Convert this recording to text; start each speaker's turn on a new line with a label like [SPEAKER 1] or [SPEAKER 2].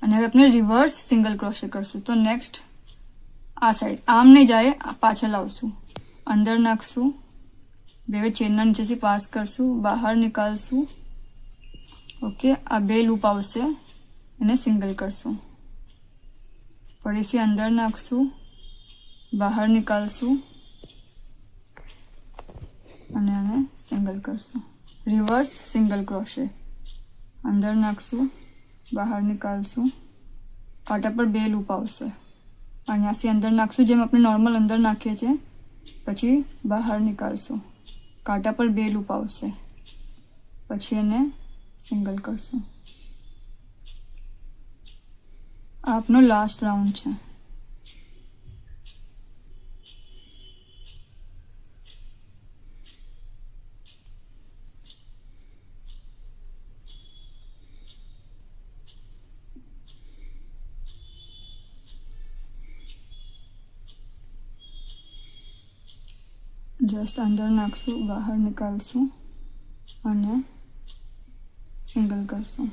[SPEAKER 1] અને હવે આપણે રિવર્સ સિંગલ ક્રોશે કરશું. તો નેક્સ્ટ આ સાઈડ આમ નહીં જાય, પાછળ આવશું, અંદર નાખશું, બે ચેનના નીચેથી પાસ કરશું, બહાર નીકાળશું. ઓકે, આ બે લૂપ આવશે, એને સિંગલ કરશું, ફરીથી અંદર નાખશું, બહાર નીકાળશું અને આને સિંગલ કરશું. રિવર્સ સિંગલ ક્રોશે, અંદર નાખશું, બહાર નીકાળશું, કાંટા પર બે લૂપ આવશે, અહીંયાથી અંદર નાખશું જેમ આપણે નોર્મલ અંદર નાખીએ છીએ, પછી બહાર નીકાળશું, કાંટા પર બે લૂપ આવશે, પછી એને સિંગલ કરશું. આ આપનો લાસ્ટ રાઉન્ડ છે. જસ્ટ અંદર નાખશું, બહાર નીકાળશું અને સિંગલ કરશું.